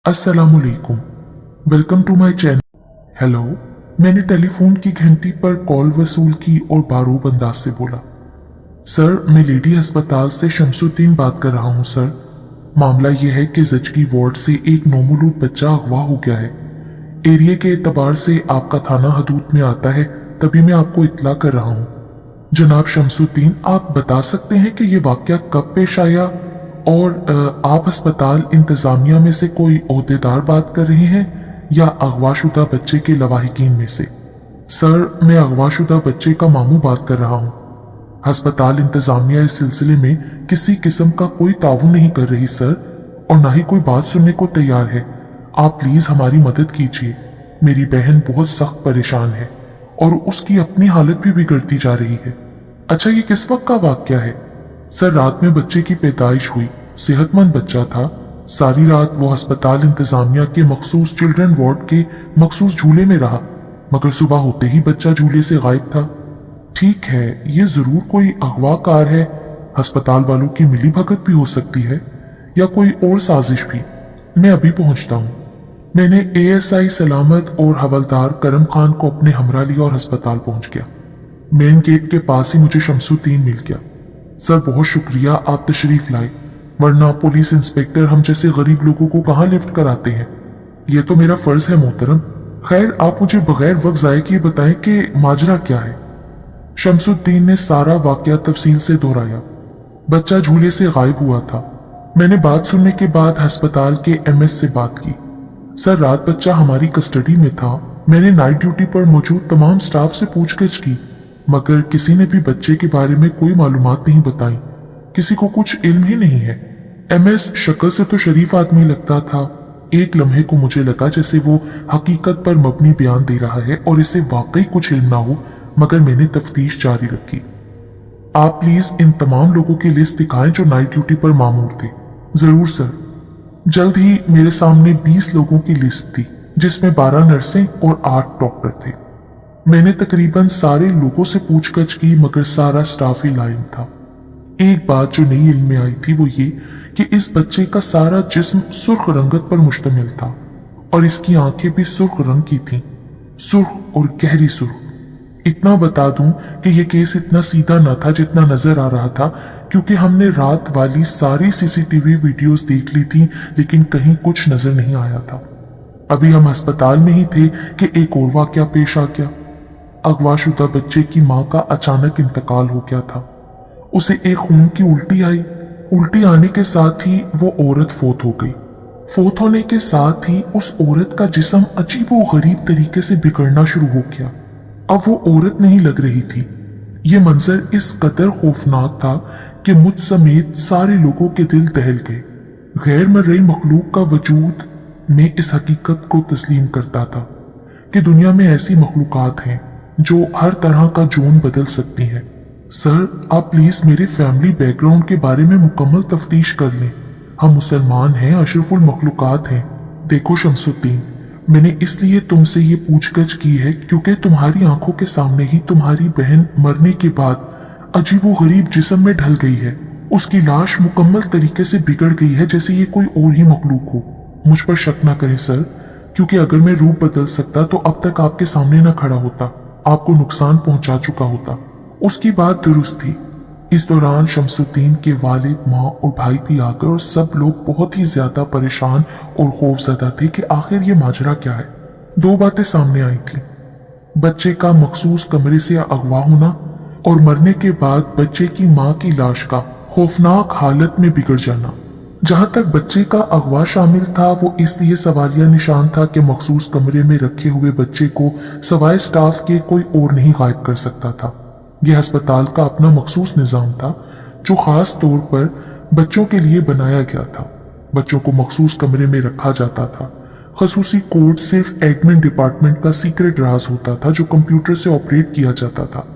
अस्सलामुअलैकुम। Welcome to my channel. Hello. मैंने telephone की घंटी पर कॉल वसूल की और बारूद अंदाज से बोला, सर मैं लेडी अस्पताल से शमसुद्दीन बात कर रहा हूँ सर। मामला यह है कि जचगी वार्ड से एक नौमौलूद बच्चा अगवा हो गया है। एरिया के एतबार से आपका थाना हदूद में आता है, तभी मैं आपको इत्तला कर रहा हूँ। जनाब शमसुद्दीन, आप बता सकते हैं कि ये वाकया कब पेश आया और आप अस्पताल इंतजामिया में से कोई ओहदेदार बात कर रहे हैं या अगवाशुदा बच्चे के लवाहिकीन में से? सर, मैं अगवाशुदा बच्चे का मामू बात कर रहा हूँ। अस्पताल इंतजामिया इस सिलसिले में किसी किस्म का कोई ताउन नहीं कर रही सर, और ना ही कोई बात सुनने को तैयार है। आप प्लीज हमारी मदद कीजिए। मेरी बहन बहुत सख्त परेशान है और उसकी अपनी हालत भी बिगड़ती जा रही है। अच्छा, ये किस वक्त का वाकया है? सर, रात में बच्चे की पैदाइश हुई। सेहतमंद बच्चा था। सारी रात वो अस्पताल इंतजामिया के मखसूस चिल्ड्रन वार्ड के मखसूस झूले में रहा, मगर सुबह होते ही बच्चा झूले से गायब था। ठीक है, ये जरूर कोई अगवाकार है। अस्पताल वालों की मिली भगत भी हो सकती है या कोई और साजिश भी। मैं अभी पहुंचता हूँ। मैंने ASI सलामत और हवलदार करम खान को अपने हमरा लिया और अस्पताल पहुंच गया। मेन गेट के पास ही मुझे शमसुद्दीन मिल गया। सर, बहुत शुक्रिया, आप तशरीफ लाए, वरना पुलिस इंस्पेक्टर हम जैसे गरीब लोगों को कहाँ लिफ्ट कराते हैं। ये तो मेरा फर्ज है मोहतरम। खैर, आप मुझे बगैर वक्त जाए किए बताएं कि माजरा क्या है। शमसुद्दीन ने सारा वाकया तफसील से दोहराया। बच्चा झूले से गायब हुआ था। मैंने बात सुनने के बाद अस्पताल के MS से बात की। सर, रात बच्चा हमारी कस्टडी में था। मैंने नाइट ड्यूटी पर मौजूद तमाम स्टाफ से पूछगिछ की, मगर किसी ने भी बच्चे के बारे में कोई मालूमात नहीं बताई। किसी को कुछ इल्म ही नहीं है। MS शक्ल से तो शरीफ आदमी लगता था। एक लम्हे को मुझे लगा जैसे वो हकीकत पर मबनी बयान दे रहा है और इसे वाकई कुछ इल्म ना हो, मगर मैंने तफ्तीश जारी रखी। आप प्लीज इन तमाम लोगों की लिस्ट दिखाएं जो नाइट ड्यूटी पर मामूर थे। जरूर सर। जल्द ही मेरे सामने 20 लोगों की लिस्ट थी, जिसमें 12 नर्सें और 8 डॉक्टर थे। मैंने तकरीबन सारे लोगों से पूछगछ की, मगर सारा स्टाफ ही लाइन था। एक बात जो नई इल्म में आई थी वो ये कि इस बच्चे का सारा जिस्म सुर्ख रंगत पर मुश्तमिल था और इसकी आंखें भी सुर्ख रंग की थीं, सुर्ख और गहरी सुर्ख। इतना बता दूं कि यह केस इतना सीधा न था जितना नजर आ रहा था, क्योंकि हमने रात वाली सारी CCTV वीडियोस देख ली थी, लेकिन कहीं कुछ नजर नहीं आया था। अभी हम अस्पताल में ही थे कि एक और वाकया पेश आ गया। अगवाशुदा बच्चे की मां का अचानक इंतकाल हो गया था। उसे एक खून की उल्टी आई। उल्टी आने के साथ ही वो औरत फोत हो गई। फोत होने के साथ ही उस औरत का जिस्म अजीबो गरीब तरीके से बिगड़ना शुरू हो गया। अब वो औरत नहीं लग रही थी। ये मंजर इस कदर खौफनाक था कि मुझ समेत सारे लोगों के दिल दहल गए। गैर मर्ई मखलूक का वजूद में इस हकीकत को तस्लीम करता था कि दुनिया में ऐसी मखलूकात हैं जो हर तरह का जोन बदल सकती हैं। सर, आप प्लीज मेरे फैमिली बैकग्राउंड के बारे में मुकम्मल तफ्तीश कर लें। हम मुसलमान हैं, अशरफुल मखलूकात हैं। देखो शमसुद्दीन, मैंने इसलिए तुमसे ये पूछगछ की है क्योंकि तुम्हारी आंखों के सामने ही तुम्हारी बहन मरने के बाद अजीबो गरीब जिस्म में ढल गई है। उसकी लाश मुकम्मल तरीके से बिगड़ गई है, जैसे ये कोई और ही मखलूक हो। मुझ पर शक ना करें सर, क्योंकि अगर मैं रूप बदल सकता तो अब तक आपके सामने ना खड़ा होता, आपको नुकसान पहुंचा चुका होता। उसकी बात दुरुस्त थी। इस दौरान शमसुद्दीन के वालिद, माँ और भाई भी आ गए और सब लोग बहुत ही ज्यादा परेशान और खौफजदा थे कि आखिर ये माजरा क्या है। 2 बातें सामने आई थी, बच्चे का मखसूस कमरे से अगवा होना और मरने के बाद बच्चे की माँ की लाश का खौफनाक हालत में बिगड़ जाना। जहां तक बच्चे का अगवा शामिल था, वो इसलिए सवालिया निशान था कि मखसूस कमरे में रखे हुए बच्चे को सवाए स्टाफ के कोई और नहीं गायब कर सकता था। यह अस्पताल का अपना मखसूस निज़ाम था जो खास तौर पर बच्चों के लिए बनाया गया था। बच्चों को मखसूस कमरे में रखा जाता था। खसूसी कोड सिर्फ एडमिन डिपार्टमेंट का सीक्रेट राज होता था जो कंप्यूटर से ऑपरेट किया जाता था।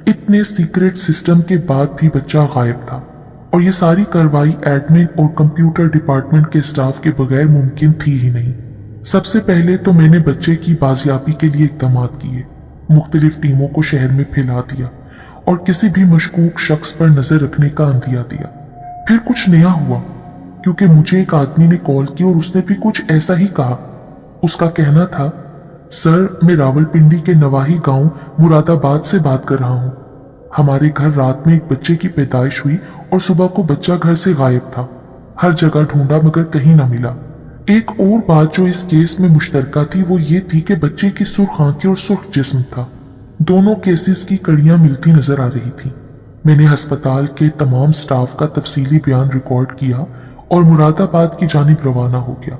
इतने सीक्रेट सिस्टम के बाद भी बच्चा गायब था और ये सारी कार्रवाई एडमिन और कंप्यूटर डिपार्टमेंट के स्टाफ के बगैर मुमकिन थी ही नहीं। सबसे पहले तो मैंने बच्चे की बाजियाबी के लिए इक़दाम किए, मुख्तलिफ टीमों को शहर में फैला दिया और किसी भी मशकूक शख्स पर नजर रखने का अंदिया दिया। फिर कुछ नया हुआ। क्योंकि मुझे एक आदमी ने कॉल की और उसने भी कुछ ऐसा ही कहा। उसका कहना था, सर मैं रावलपिंडी के नवाही गांव मुरादाबाद से बात कर रहा हूं। हमारे घर रात में एक बच्चे की पैदाइश हुई और सुबह को बच्चा घर से गायब था। हर जगह ढूंढा मगर कहीं ना मिला। एक और बात जो इस केस में मुश्तरका थी वो ये थी कि बच्चे की सुर्ख आंखें और सुर्ख जिस्म था। दोनों केसेस की कड़ियां मिलती नजर आ रही थी। मैंने अस्पताल के तमाम स्टाफ का तफसीली बयान रिकॉर्ड किया और मुरादाबाद की जानिब रवाना हो गया।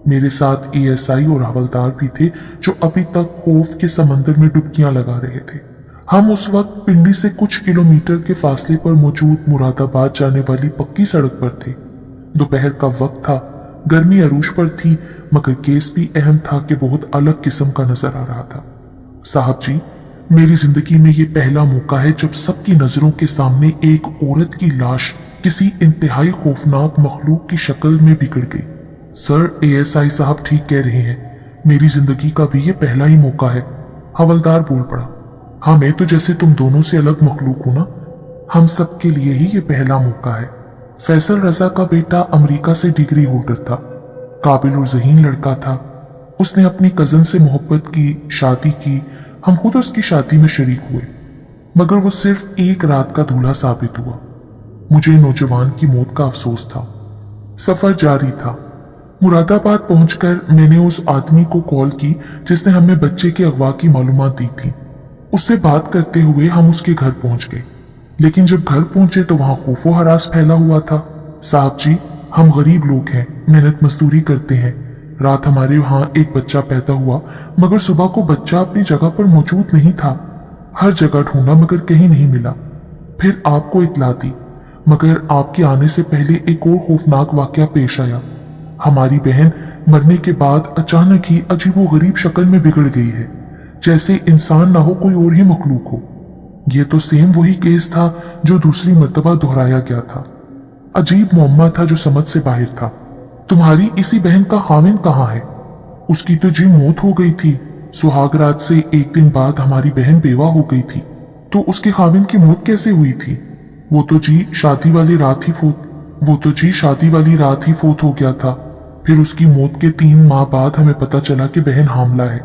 मेरे साथ एएसआई और हवलदार भी थे जो अभी तक खौफ के समंदर में डुबकियां लगा रहे थे। हम उस वक्त पिंडी से कुछ किलोमीटर के फासले पर मौजूद मुरादाबाद जाने वाली पक्की सड़क पर थे। दोपहर का वक्त था, गर्मी अरूज पर थी, मगर केस भी अहम था कि बहुत अलग किस्म का नजर आ रहा था। साहब जी, मेरी जिंदगी में ये पहला मौका है जब सबकी नजरों के सामने एक औरत की लाश किसी इंतहाई खौफनाक मखलूक की शक्ल में बिगड़ गई। सर एएसआई साहब ठीक कह रहे हैं, मेरी जिंदगी का भी ये पहला ही मौका है। हवलदार बोल पड़ा। हाँ, मैं तो जैसे तुम दोनों से अलग मखलूक हूं ना, हम सब के लिए ही ये पहला मौका है। फैसल रजा का बेटा अमेरिका से डिग्री होल्डर था, काबिल और ज़हीन लड़का था। उसने अपनी कजन से मोहब्बत की, शादी की, हम खुद उसकी शादी में शरीक हुए, मगर वो सिर्फ एक रात का दूल्हा साबित हुआ। मुझे नौजवान की मौत का अफसोस था। सफर जारी था। मुरादाबाद पहुंचकर मैंने उस आदमी को कॉल की जिसने हमें बच्चे के अगवा की मालूमात दी थी। उससे बात करते हुए हम उसके घर पहुंच गए, लेकिन जब घर पहुंचे तो वहां खौफो हरास फैला हुआ था। साहब जी, हम गरीब लोग हैं, मेहनत मजदूरी करते हैं। रात हमारे वहां एक बच्चा पैदा हुआ, मगर सुबह को बच्चा अपनी जगह पर मौजूद नहीं था। हर जगह ढूंढा मगर कहीं नहीं मिला। फिर आपको इत्ला दी, मगर आपके आने से पहले एक और खौफनाक वाकया पेश आया। हमारी बहन मरने के बाद अचानक ही अजीबोगरीब शक्ल में बिगड़ गई है, जैसे इंसान ना हो कोई और ही मखलूक हो। यह तो सेम वही केस था जो दूसरी मर्तबा दोहराया गया था। अजीब मुअम्मा था जो समझ से बाहर था। तुम्हारी इसी बहन का खाविंद कहाँ है? उसकी तो जी मौत हो गई थी। सुहाग रात से एक दिन बाद हमारी बहन बेवा हो गई थी, तो उसके खाविंद की मौत कैसे हुई थी? वो तो जी शादी वाली रात ही फोत हो गया था। फिर उसकी मौत के 3 माह बाद हमें पता चला कि बहन हामला है।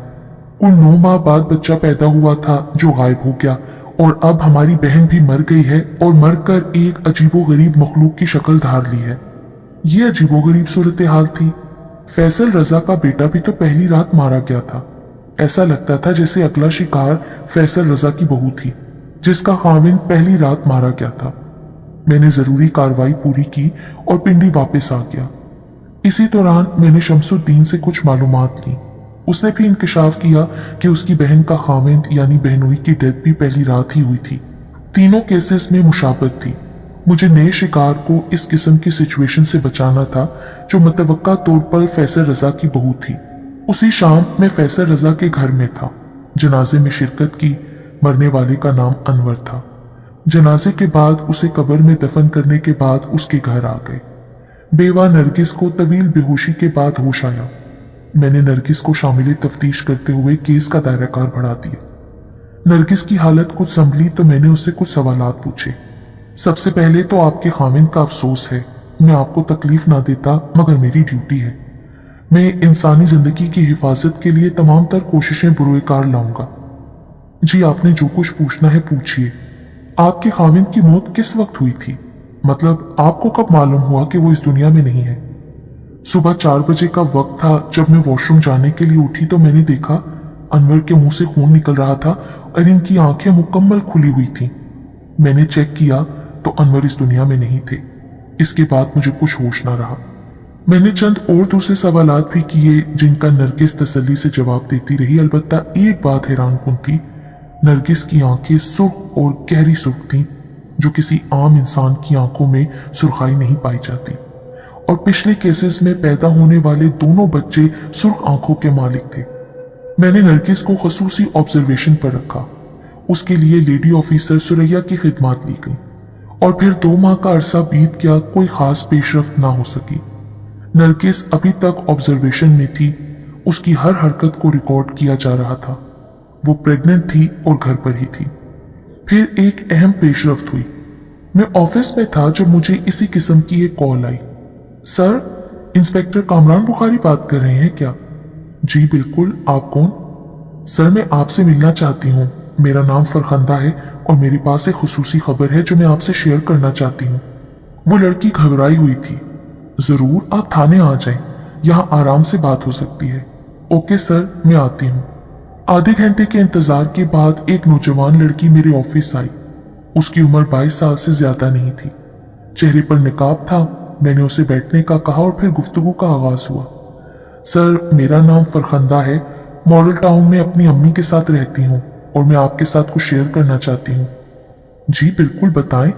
कुल 9 माह बाद बच्चा पैदा हुआ था जो गायब हो गया, और अब हमारी बहन भी मर गई है और मरकर एक अजीबोगरीब मखलूक की शक्ल धार ली है। ये अजीबोगरीब सूरत हाल थी। फैसल रजा का बेटा भी तो पहली रात मारा गया था। ऐसा लगता था जैसे अगला शिकार फैसल रजा की बहू थी, जिसका खाविंद पहली रात मारा गया था। मैंने जरूरी कार्रवाई पूरी की और पिंडी वापस आ गया। इसी दौरान मैंने शमसुद्दीन से कुछ मालूमात ली। उसने भी इंकशाफ किया कि उसकी बहन का खाविंद यानी बहनोई की डेथ भी पहली रात ही हुई थी। तीनों केसेस में मुशाबत थी। मुझे नए शिकार को इस किस्म की सिचुएशन से बचाना था जो मतवक्का तौर पर फैसल रजा की बहू थी। उसी शाम मैं फैसल रजा के घर में था। जनाजे में शिरकत की। मरने वाले का नाम अनवर था। जनाजे के बाद उसे कब्र में दफन करने के बाद उसके घर आ गए। बेवा नरगिस को तवील बेहोशी के बाद होश आया। मैंने नरगिस को शामिल तफ्तीश करते हुए केस का दायराकार बढ़ा दिया। नरगिस की हालत कुछ संभली तो मैंने उससे कुछ सवालात पूछे। सबसे पहले तो आपके खामिन का अफसोस है। मैं आपको तकलीफ ना देता, मगर मेरी ड्यूटी है। मैं इंसानी जिंदगी की हिफाजत के लिए तमाम तर कोशिशें बुरोकार लाऊंगा। जी, आपने जो कुछ पूछना है पूछिए। आपके खामिन की मौत किस वक्त हुई थी? मतलब आपको कब मालूम हुआ कि वो इस दुनिया में नहीं है? सुबह 4 बजे का वक्त था। जब मैं वॉशरूम जाने के लिए उठी तो मैंने देखा अनवर के मुंह से खून निकल रहा था और इनकी आंखें मुकम्मल खुली हुई थी। मैंने चेक किया तो अनवर इस दुनिया में नहीं थे। इसके बाद मुझे कुछ होश ना रहा। मैंने चंद और दूसरे सवालात भी किए जिनका नरगिस तसल्ली से जवाब देती रही। अलबत्ता एक बात हैरानकुन थी, नरगिस की आंखें सुर्ख और गहरी सुर्ख थीं, जो किसी आम इंसान की आंखों में सुर्खाई नहीं पाई जाती। और पिछले केसेस में पैदा होने वाले दोनों बच्चे सुर्ख आंखों के मालिक थे। मैंने नरगिस को खसूसी ऑब्जर्वेशन पर रखा। उसके लिए लेडी ऑफिसर सुरैया की खिदमत ली गई और फिर 2 माह का अरसा बीत गया, कोई खास पेशरफ्त ना हो सकी। नरगिस अभी तक ऑब्जर्वेशन में थी। उसकी हर हरकत को रिकॉर्ड किया जा रहा था। वो प्रेग्नेंट थी और घर पर ही थी। फिर एक अहम पेशरफ्त हुई। मैं ऑफिस में था जब मुझे इसी किस्म की एक कॉल आई। सर, इंस्पेक्टर कामरान बुखारी बात कर रहे हैं क्या? जी बिल्कुल, आप कौन? सर, मैं आपसे मिलना चाहती हूँ। मेरा नाम फरखंदा है और मेरे पास एक खुसूसी खबर है जो मैं आपसे शेयर करना चाहती हूँ। वो लड़की घबराई हुई थी। जरूर, आप थाने आ जाएं, यहाँ आराम से बात हो सकती है। ओके सर, मैं आती हूँ। आधे घंटे के इंतजार के बाद एक नौजवान लड़की मेरे ऑफिस आई। उसकी उम्र 22 साल से ज्यादा नहीं थी। चेहरे पर निकाब था। मैंने उसे बैठने का कहा और फिर गुफ्तगू का आगाज हुआ। सर, मेरा नाम फरखंदा है। मॉडल टाउन में अपनी अम्मी के साथ रहती हूँ और मैं आपके साथ कुछ शेयर करना चाहती हूँ। जी बिल्कुल, बताएं।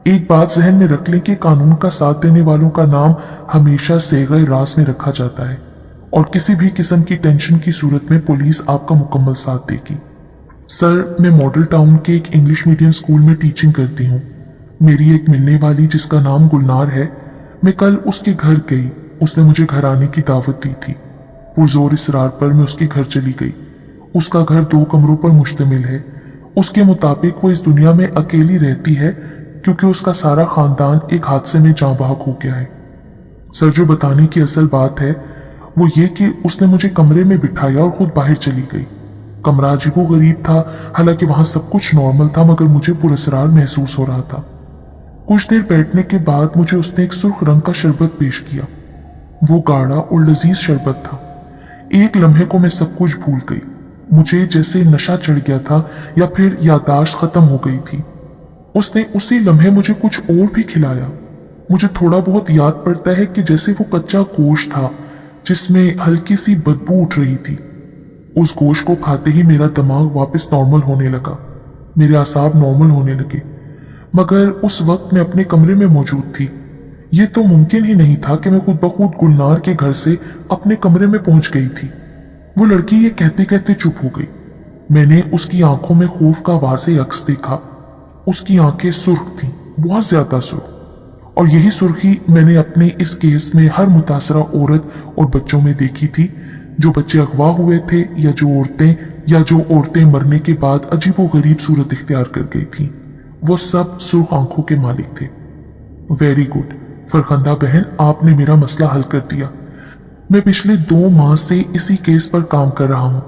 एक बात जहन में रख लें कि कानून का साथ देने वालों का नाम हमेशा सेग़े राज में रखा जाता है और किसी भी किस्म की टेंशन की सूरत में पुलिस आपका मुकम्मल साथ देगी। सर, मैं मॉडल टाउन के एक इंग्लिश मीडियम स्कूल में टीचिंग करती हूँ। मेरी एक मिलने वाली जिसका नाम गुलनार है, मैं कल उसके घर गई। उसने मुझे घर आने की दावत दी थी। पुरजोर इसरार पर मैं उसके घर चली गई। उसका घर 2 कमरों पर मुश्तमिल है। उसके मुताबिक वो इस दुनिया में अकेली रहती है क्योंकि उसका सारा खानदान एक हादसे में जाँ बहक हो गया है। सर, जो बताने की असल बात है वो ये कि उसने मुझे कमरे में बिठाया और खुद बाहर चली गई। कमरा अजीबोगरीब था, हालांकि वहां सब कुछ नॉर्मल था, मगर मुझे पुरअसरार महसूस हो रहा था। कुछ देर बैठने के बाद मुझे उसने एक सुर्ख रंग का शरबत पेश किया। वो गाढ़ा और लजीज शरबत था। एक लम्हे को मैं सब कुछ भूल गई। मुझे जैसे नशा चढ़ गया था या फिर याददाश्त खत्म हो गई थी। उसने उसी लम्हे मुझे कुछ और भी खिलाया। मुझे थोड़ा बहुत याद पड़ता है कि जैसे वो कच्चा गोश्त था जिसमें हल्की सी बदबू उठ रही थी। उस गोश्त को खाते ही मेरा दिमाग वापस नॉर्मल होने लगा, मेरे आसाब नॉर्मल होने लगे। मगर उस वक्त मैं अपने कमरे में मौजूद थी। ये तो मुमकिन ही नहीं था कि मैं खुद ब खुद गुलनार के घर से अपने कमरे में पहुंच गई थी। वो लड़की ये कहते कहते चुप हो गई। मैंने उसकी आंखों में खौफ का वाज़ेह अक्स देखा। उसकी आंखें सुर्ख थीं, बहुत ज्यादा सुर्ख। और यही सुर्खी मैंने अपने इस केस में हर मुतासरा औरत और बच्चों में देखी थी। जो बच्चे अगवा हुए थे या जो औरतें मरने के बाद अजीबोगरीब सूरत इख्तियार कर गई थी, वो सब सुर्ख आंखों के मालिक थे। वेरी गुड फरखंदा बहन, आपने मेरा मसला हल कर दिया। मैं पिछले 2 माह से इसी केस पर काम कर रहा हूँ।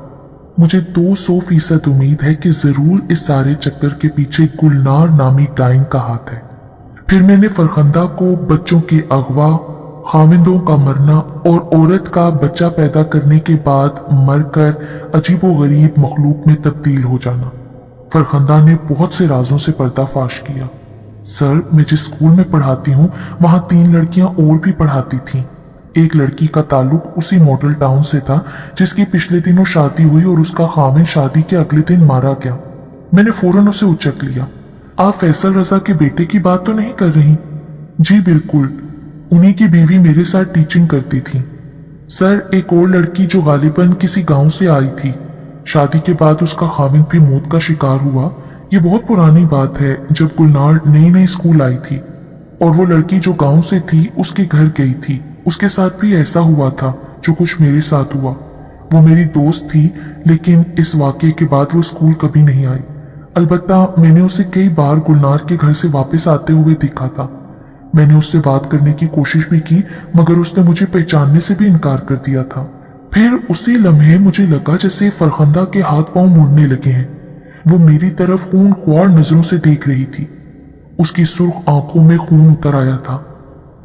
मुझे 200% उम्मीद है कि जरूर इस सारे चक्कर के पीछे गुलनार नामी डाइन का हाथ है। फिर मैंने फरखंदा को बच्चों के अगवा, खामिंदों का मरना और औरत का बच्चा पैदा करने के बाद मरकर अजीबोगरीब मखलूक में तब्दील हो जाना। फरखंदा ने बहुत से राजों से पर्दाफाश किया। सर, मैं जिस स्कूल में पढ़ाती हूँ वहां 3 लड़कियां और भी पढ़ाती थीं। एक लड़की का ताल्लुक उसी मॉडल टाउन से था जिसकी पिछले दिनों शादी हुई और उसका खामिन शादी के अगले दिन मारा गया। मैंने फौरन उसे उचक लिया। आप फैसल रजा के बेटे की बात तो नहीं कर रही? जी बिल्कुल, उन्हीं की बीवी मेरे साथ टीचिंग करती थी। सर, एक और लड़की जो गालिबन किसी गांव से आई थी, शादी के बाद उसका खामिन भी मौत का शिकार हुआ। ये बहुत पुरानी बात है, जब गुलनार नई स्कूल आई थी और वो लड़की जो गांव से थी उसके घर गई थी। उसके साथ भी ऐसा हुआ था जो कुछ मेरे साथ हुआ। वो मेरी दोस्त थी, लेकिन इस वाकये के बाद वो स्कूल कभी नहीं आई। अलबत्ता मैंने उसे कई बार गुलनार के घर से वापस आते हुए देखा था। मैंने उससे बात करने की कोशिश भी की, मगर उसने मुझे पहचानने से भी इनकार कर दिया था। फिर उसी लम्हे मुझे लगा जैसे फरखंदा के हाथ पांव मुड़ने लगे हैं। वो मेरी तरफ खून ख्वार नजरों से देख रही थी। उसकी सुर्ख आंखों में खून उतर आया था।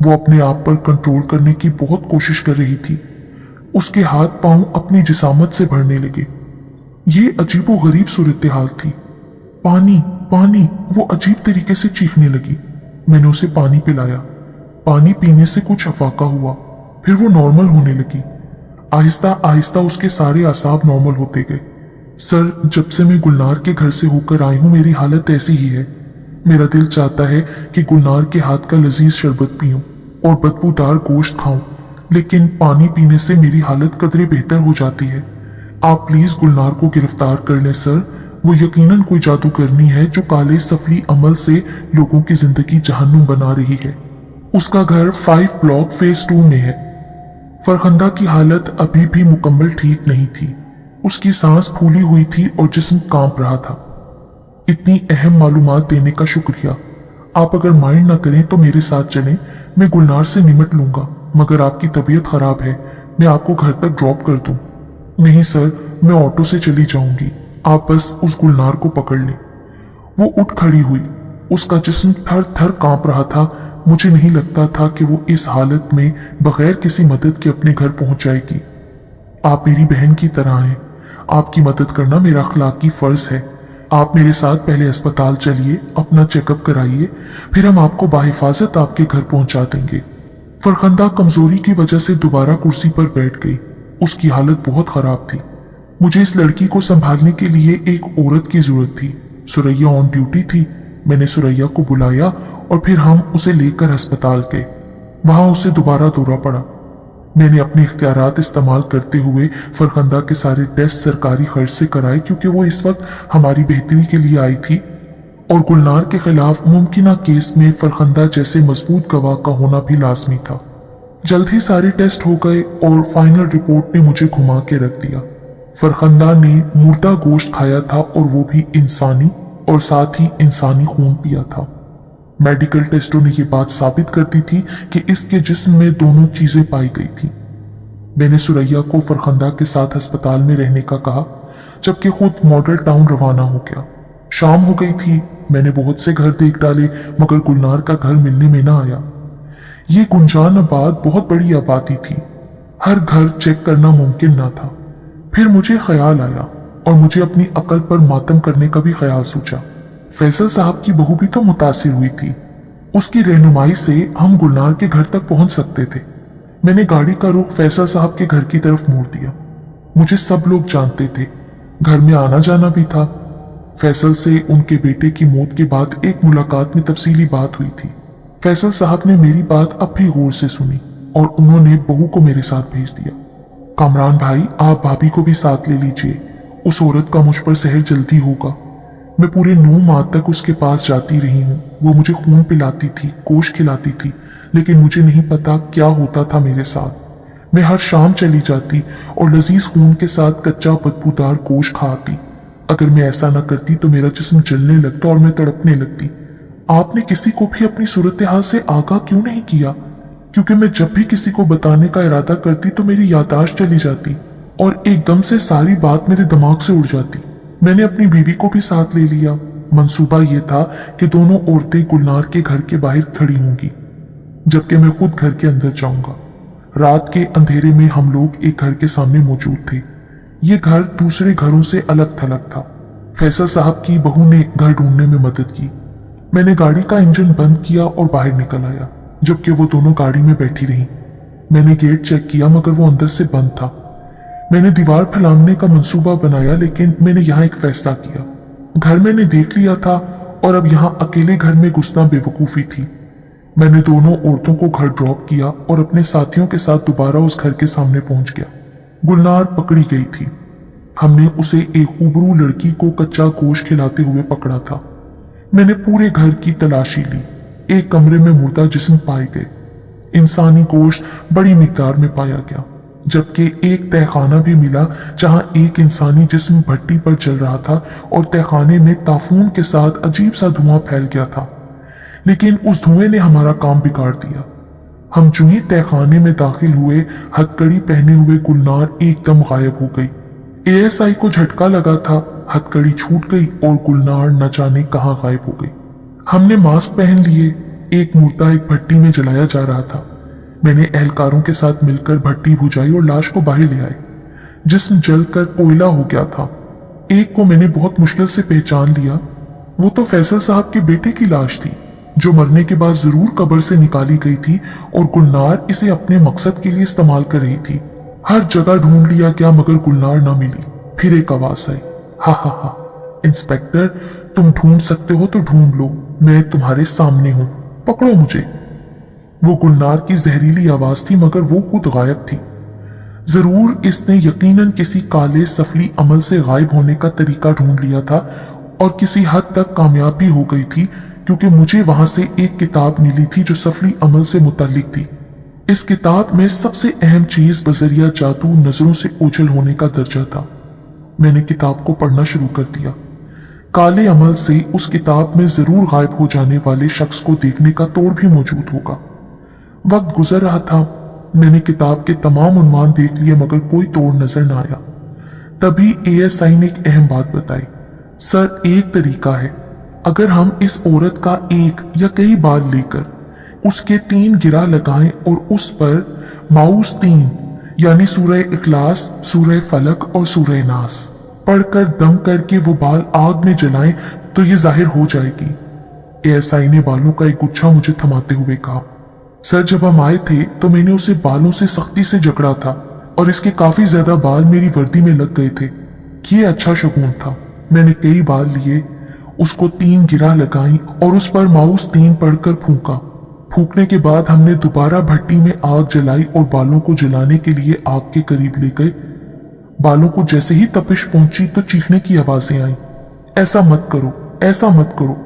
वो अपने आप पर कंट्रोल करने की बहुत कोशिश कर रही थी। उसके हाथ पांव अपनी जिसामत से भरने लगे। ये अजीबोगरीब सूरत हाल थी। पानी पानी, वो अजीब तरीके से चीखने लगी। मैंने उसे पानी पिलाया। पानी पीने से कुछ अफाका हुआ, फिर वो नॉर्मल होने लगी। आहिस्ता आहिस्ता उसके सारे आसाब नॉर्मल होते गए। सर, जब से मैं गुलनार के घर से होकर आई हूं मेरी हालत ऐसी ही है। मेरा दिल चाहता है कि गुलनार के हाथ का लजीज शरबत पीऊं और बदबूदार गोश्त खाऊं, लेकिन पानी पीने से मेरी हालत कदरे बेहतर हो जाती है। आप प्लीज गुलनार को गिरफ्तार कर लें सर। वो यकीनन कोई जादूगरनी है जो काले सफली अमल से लोगों की जिंदगी जहन्नुम बना रही है। उसका घर 5 ब्लॉक फेज 2 में है। फरखंदा की हालत अभी भी मुकम्मल ठीक नहीं थी। उसकी सांस फूली हुई थी और जिस्म कांप रहा था। इतनी अहम मालूमात देने का शुक्रिया। आप अगर माइंड ना करें तो मेरे साथ चलें। मैं गुलनार से निमट लूंगा, मगर आपकी तबीयत खराब है, मैं आपको घर तक ड्रॉप कर दूं। नहीं सर, मैं ऑटो से चली जाऊंगी, आप बस उस गुलनार को पकड़ लें। वो उठ खड़ी हुई, उसका जिस्म थर थर कांप रहा था। मुझे नहीं लगता था कि वो इस हालत में बगैर किसी मदद के अपने घर पहुंच जाएगी। आप मेरी बहन की तरह हैं, आपकी मदद करना मेरा अखलाकी फर्ज है। आप मेरे साथ पहले अस्पताल चलिए, अपना चेकअप कराइए, फिर हम आपको बाहिफाजत आपके घर पहुंचा देंगे। फरखंदा कमजोरी की वजह से दोबारा कुर्सी पर बैठ गई। उसकी हालत बहुत खराब थी। मुझे इस लड़की को संभालने के लिए एक औरत की जरूरत थी। सुरैया ऑन ड्यूटी थी। मैंने सुरैया को बुलाया और फिर हम उसे लेकर अस्पताल गए। वहां उसे दोबारा दौरा पड़ा। मैंने अपने इख्तियारात इस्तेमाल करते हुए फरखंदा के सारे टेस्ट सरकारी खर्च से कराए, क्योंकि वो इस वक्त हमारी बेहतरी के लिए आई थी और गुलनार के खिलाफ मुमकिना केस में फरखंदा जैसे मजबूत गवाह का होना भी लाजमी था। जल्द ही सारे टेस्ट हो गए और फाइनल रिपोर्ट ने मुझे घुमा के रख दिया। फरखंदा ने मुर्दा गोश्त खाया था और वो भी इंसानी, और साथ ही इंसानी खून पिया था। मेडिकल टेस्टों ने ये बात साबित कर दी थी कि इसके जिस्म में दोनों चीजें पाई गई थी। मैंने सुरैया को फरखंदा के साथ अस्पताल में रहने का कहा, जबकि खुद मॉडल टाउन रवाना हो गया। शाम हो गई थी। मैंने बहुत से घर देख डाले, मगर गुलनार का घर मिलने में ना आया। ये गुंजान आबाद बहुत बड़ी आबादी थी, हर घर चेक करना मुमकिन ना था। फिर मुझे ख्याल आया और मुझे अपनी अकल पर मातम करने का भी ख्याल सोचा। फैसल साहब की बहू भी तो मुतासिर हुई थी, उसकी रहनुमाई से हम गुलनार के घर तक पहुंच सकते थे। मैंने गाड़ी का रुख फैसल साहब के घर की तरफ मोड़ दिया। मुझे सब लोग जानते थे, घर में आना जाना भी था। फैसल से उनके बेटे की मौत के बाद एक मुलाकात में तफसीली बात हुई थी। फैसल साहब ने मेरी बात अब भी गौर से सुनी और उन्होंने बहू को मेरे साथ भेज दिया। कामरान भाई, आप भाभी को भी साथ ले लीजिए, उस औरत का मुझ पर सहर जल्दी होगा। मैं पूरे 9 माह तक उसके पास जाती रही हूँ। वो मुझे खून पिलाती थी, गोश्त खिलाती थी, लेकिन मुझे नहीं पता क्या होता था मेरे साथ। मैं हर शाम चली जाती और लजीज खून के साथ कच्चा बदबूदार गोश्त खाती। अगर मैं ऐसा न करती तो मेरा जिस्म जलने लगता और मैं तड़पने लगती। आपने किसी को भी अपनी सूरत हाल से आगाह क्यों नहीं किया? क्योंकि मैं जब भी किसी को बताने का इरादा करती तो मेरी याददाश्त चली जाती और एकदम से सारी बात मेरे दिमाग से उड़ जाती। मैंने अपनी बीवी को भी साथ ले लिया। मंसूबा यह था कि दोनों औरतें गुलनार के घर के बाहर खड़ी होंगी, जबकि मैं खुद घर के अंदर जाऊंगा। रात के अंधेरे में हम लोग एक घर के सामने मौजूद थे। ये घर दूसरे घरों से अलग थलग था। फैसल साहब की बहू ने घर ढूंढने में मदद की। मैंने गाड़ी का इंजन बंद किया और बाहर निकल आया, जबकि वो दोनों गाड़ी में बैठी रहीं। मैंने गेट चेक किया, मगर वो अंदर से बंद था। मैंने दीवार फैलाने का मंसूबा बनाया, लेकिन मैंने यहाँ एक फैसला किया। घर मैंने देख लिया था और अब यहाँ अकेले घर में घुसना बेवकूफ़ी थी। मैंने दोनों औरतों को घर ड्रॉप किया और अपने साथियों के साथ दोबारा उस घर के सामने पहुंच गया। गुलनार पकड़ी गई थी। हमने उसे एक खूबरू लड़की को कच्चा गोश्त खिलाते हुए पकड़ा था। मैंने पूरे घर की तलाशी ली। एक कमरे में मुर्दा जिस्म पाए गए। इंसानी गोश्त बड़ी मिकदार में पाया गया, जबकि एक तहखाना भी मिला जहां एक इंसानी जिस्म भट्टी पर जल रहा था और तहखाने में ताफून के साथ अजीब सा धुआं फैल गया था। लेकिन उस धुएं ने हमारा काम बिगाड़ दिया। हम जो ही तहखाने में दाखिल हुए, हथकड़ी पहने हुए गुलनार एकदम गायब हो गई। एएसआई को झटका लगा था, हथकड़ी छूट गई और गुलनार न जाने कहां गायब हो गई। हमने मास्क पहन लिए। एक मुर्दा एक भट्टी में जलाया जा रहा था। मैंने एहलकारों के साथ मिलकर भट्टी बुझाई और लाश को बाहर ले आए। जिस्म जलकर कोयला हो गया था। एक को मैंने बहुत मुश्किल से पहचान लिया। वो तो फैसल साहब के बेटे की लाश थी, जो मरने के बाद जरूर कब्र से निकाली गई थी और गुलनार इसे अपने मकसद के लिए इस्तेमाल कर रही थी। हर जगह ढूंढ लिया गया, मगर गुलनार ना मिली। फिर एक आवाज आई, हा हा हा, इंस्पेक्टर, तुम ढूंढ सकते हो तो ढूंढ लो, मैं तुम्हारे सामने हूं, पकड़ो मुझे। वो गुलनार की जहरीली आवाज थी, मगर वो खुद गायब थी। जरूर इसने यकीनन किसी काले सफली अमल से गायब होने का तरीका ढूंढ लिया था और किसी हद तक कामयाब भी हो गई थी, क्योंकि मुझे वहां से एक किताब मिली थी जो सफली अमल से मुताल्लिक थी। इस किताब में सबसे अहम चीज बजरिया जादू नजरों से ओझल होने का दर्जा था। मैंने किताब को पढ़ना शुरू कर दिया। काले अमल से उस किताब में जरूर गायब हो जाने वाले शख्स को देखने का तौर भी मौजूद होगा। वक्त गुजर रहा था। मैंने किताब के तमाम उन्वान देख लिए मगर कोई तोड़ नजर न आया। तभी एएसआई ने एक अहम बात बताई। सर, एक तरीका है। अगर हम इस औरत का एक या कई बाल लेकर उसके 3 गिरा लगाएं और उस पर माउस 3 यानी सूरह इखलास, सूरह फलक और सूरह नास पढ़कर दम करके वो बाल आग में जलाएं तो ये जाहिर हो जाएगी। एएसआई ने बालों का एक गुच्छा मुझे थमाते हुए कहा। सर, जब हम आए थे तो मैंने उसे बालों से सख्ती से जकड़ा था और इसके काफी ज्यादा बाल मेरी वर्दी में लग गए थे। ये अच्छा शगुन था। मैंने कई बाल लिए, उसको 3 गिरा लगाई और उस पर माउस 3 पढ़कर फूंका। फूंकने के बाद हमने दोबारा भट्टी में आग जलाई और बालों को जलाने के लिए आग के करीब ले गए। बालों को जैसे ही तपिश पहुंची तो चीखने की आवाजें आई। ऐसा मत करो, ऐसा मत करो,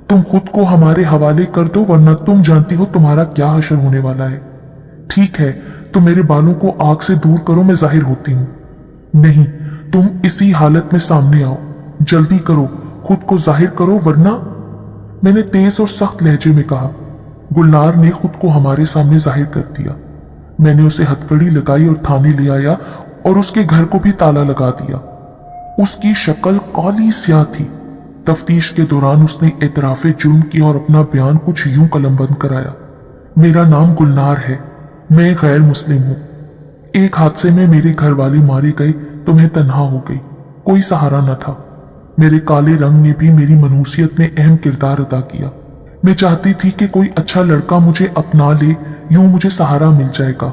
तुम खुद को हमारे हवाले कर दो वरना तुम जानती हो तुम्हारा क्या हशर होने वाला है। ठीक है, तो मेरे बालों को आग से दूर करो, मैं जाहिर होती हूँ। नहीं, तुम इसी हालत में सामने आओ, जल्दी करो, खुद को जाहिर करो वरना। मैंने तेज और सख्त लहजे में कहा। गुलनार ने खुद को हमारे सामने जाहिर कर दिया। मैंने उसे हथकड़ी लगाई और थाने ले आया और उसके घर को भी ताला लगा दिया। उसकी शक्ल काली स्याह थी। तफ्तीश के दौरान उसने एतराफे जुर्म किया और अपना बयान कुछ यूं कलमबंद कराया। मेरा नाम गुलनार है, मैं गैर मुस्लिम हूँ। एक हादसे में मेरे घर वाले मारे गए तो मैं तन्हा हो गई, कोई सहारा न था। मेरे काले रंग ने भी मेरी मनहूसियत में अहम किरदार अदा किया। मैं चाहती थी कि कोई अच्छा लड़का मुझे अपना ले, यूं मुझे सहारा मिल जाएगा,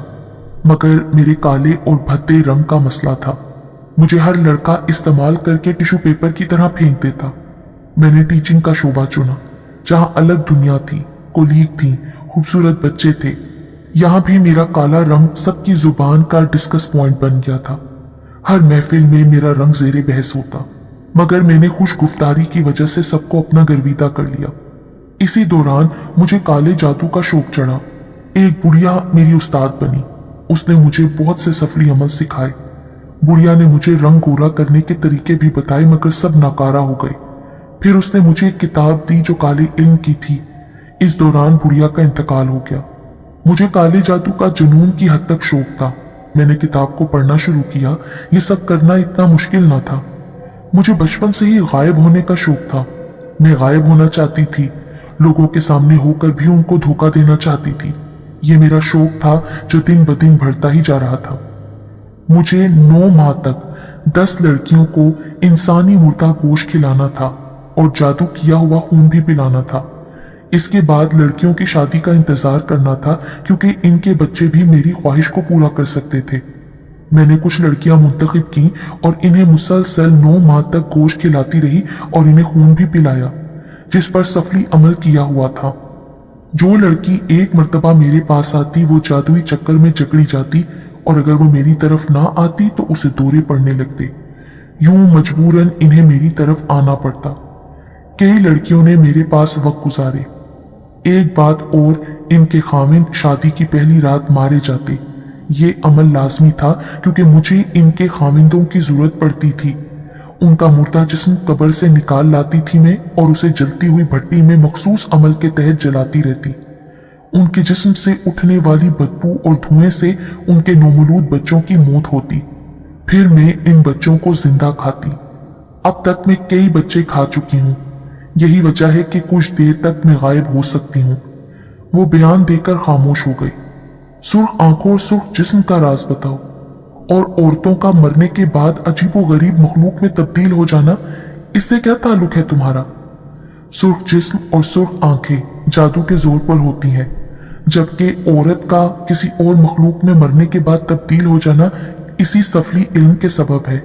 मगर मेरे काले और भद्दे रंग का मसला था। मुझे हर लड़का इस्तेमाल करके टिश्यू पेपर की तरह फेंक देता। मैंने टीचिंग का शोबा चुना, जहां अलग दुनिया थी, कोलीग थी, खूबसूरत बच्चे थे। यहां भी मेरा काला रंग सबकी जुबान का डिस्कस पॉइंट बन गया था। हर महफिल में मेरा रंग जेरे बहस होता, मगर मैंने खुश गुफ्तारी की वजह से सबको अपना गर्विदा कर लिया। इसी दौरान मुझे काले जादू का शौक चढ़ा। एक बुढ़िया मेरी उस्ताद बनी। उसने मुझे बहुत से सफली अमल सिखाए। बुढ़िया ने मुझे रंग गोरा करने के तरीके भी बताए मगर सब नाकारा हो गए। फिर उसने मुझे एक किताब दी जो काले इल्म की थी। इस दौरान बुढ़िया का इंतकाल हो गया। मुझे काले जादू का जुनून की हद तक शौक था। मैंने किताब को पढ़ना शुरू किया। ये सब करना इतना मुश्किल ना था। मुझे बचपन से ही गायब होने का शौक था। मैं गायब होना चाहती थी, लोगों के सामने होकर भी उनको धोखा देना चाहती थी। ये मेरा शौक था जो दिन ब दिन बढ़ता ही जा रहा था। मुझे 9 माह तक 10 लड़कियों को इंसानी मुर्दा गोश्त खिलाना था और जादू किया हुआ खून भी पिलाना था। इसके बाद लड़कियों की शादी का इंतजार करना था क्योंकि इनके बच्चे भी मेरी ख्वाहिश को पूरा कर सकते थे। मैंने कुछ लड़कियां मुंतखब की और इन्हें मुसलसल 9 माह तक गोश्त खिलाती रही और इन्हें खून भी पिलाया, जिस पर सफली अमल किया हुआ था। जो लड़की एक मर्तबा मेरे पास आती वो जादुई चक्कर में जकड़ी जाती और अगर वो मेरी तरफ ना आती तो उसे दौरे पड़ने लगते। यूं मजबूरन इन्हें मेरी तरफ आना पड़ता। कई लड़कियों ने मेरे पास वक्त गुजारे। एक बात और, इनके खामिंद शादी की पहली रात मारे जाते। ये अमल लाजमी था क्योंकि मुझे इनके खामिंदों की जरूरत पड़ती थी। उनका मुर्दा जिस्म कब्र से निकाल लाती थी मैं और उसे जलती हुई भट्टी में मखसूस अमल के तहत जलाती रहती। उनके जिस्म से उठने वाली बदबू और धुएं से उनके नौमौलूद बच्चों की मौत होती। फिर मैं इन बच्चों को जिंदा खाती। अब तक मैं कई बच्चे खा चुकी हूँ। यही वजह है कि कुछ देर तक मैं गायब हो सकती हूँ। वो बयान देकर खामोश हो गई। सुर्ख आंखों और सुर्ख जिस्म का राज बताओ, और औरतों का मरने के बाद अजीबो गरीब मखलूक में तब्दील हो जाना, इससे क्या ताल्लुक है तुम्हारा? सुर्ख जिस्म और सुर्ख आंखें जादू के जोर पर होती हैं, जबकि औरत का किसी और मखलूक में मरने के बाद तब्दील हो जाना इसी सफली इल्म के सबब है।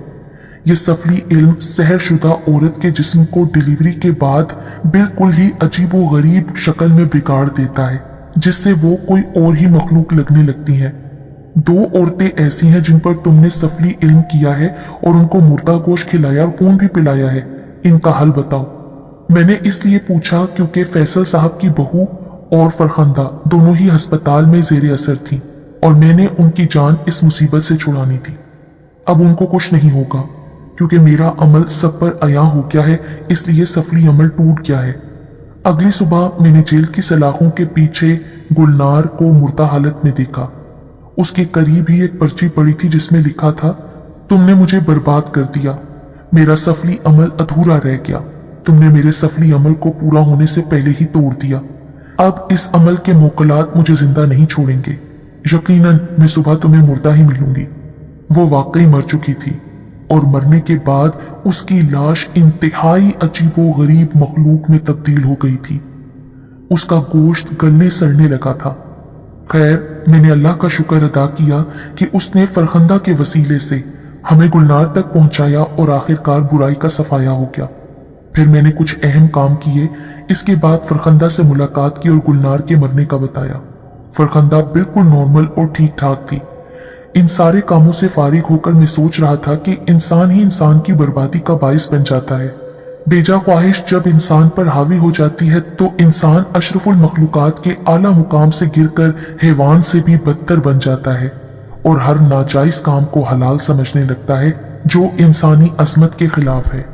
ये सफली इल्म सहरशुदा औरत के जिस्म को डिलीवरी के बाद बिल्कुल ही अजीबो गरीब शक्ल में बिगाड़ देता है, जिससे वो कोई और ही मखलूक लगने लगती हैं। 2 औरतें ऐसी हैं जिन पर तुमने सफली इल्म किया है और उनको मुर्दा गोश्त खिलाया और खून भी पिलाया है। इनका हल बताओ। मैंने इसलिए पूछा क्योंकि फैसल साहब की बहू और फरखंदा दोनों ही अस्पताल में जेरे असर थी और मैंने उनकी जान इस मुसीबत से छुड़ानी थी। अब उनको कुछ नहीं होगा क्योंकि मेरा अमल सब पर अया हो गया है, इसलिए सफली अमल टूट गया है। अगली सुबह मैंने जेल की सलाखों के पीछे गुलनार को मुर्दा हालत में देखा। उसके करीब ही एक पर्ची पड़ी थी जिसमें लिखा था, तुमने मुझे बर्बाद कर दिया, मेरा सफली अमल अधूरा रह गया, तुमने मेरे सफली अमल को पूरा होने से पहले ही तोड़ दिया। अब इस अमल के मोकलात मुझे जिंदा नहीं छोड़ेंगे, यकीनन मैं सुबह तुम्हें मुर्दा ही मिलूंगी। वो वाकई मर चुकी थी और मरने के बाद उसकी लाश इंतहाई अजीबो गरीब मखलूक में तब्दील हो गई थी। उसका गोश्त गलने सड़ने लगा था। खैर, मैंने अल्लाह का शुक्र अदा किया कि उसने फरखंदा के वसीले से हमें गुलनार तक पहुंचाया और आखिरकार बुराई का सफाया हो गया। फिर मैंने कुछ अहम काम किए। इसके बाद फरखंदा से मुलाकात की और गुलनार के मरने का बताया। फरखंदा बिल्कुल नॉर्मल और ठीक ठाक थी। इन सारे कामों से फारिग होकर मैं सोच रहा था कि इंसान ही इंसान की बर्बादी का बाइस बन जाता है। बेजा ख्वाहिश जब इंसान पर हावी हो जाती है तो इंसान अशरफुल मखलूकात के आला मुकाम से गिरकर हैवान से भी बदतर बन जाता है और हर नाजायज काम को हलाल समझने लगता है जो इंसानी अजमत के खिलाफ है।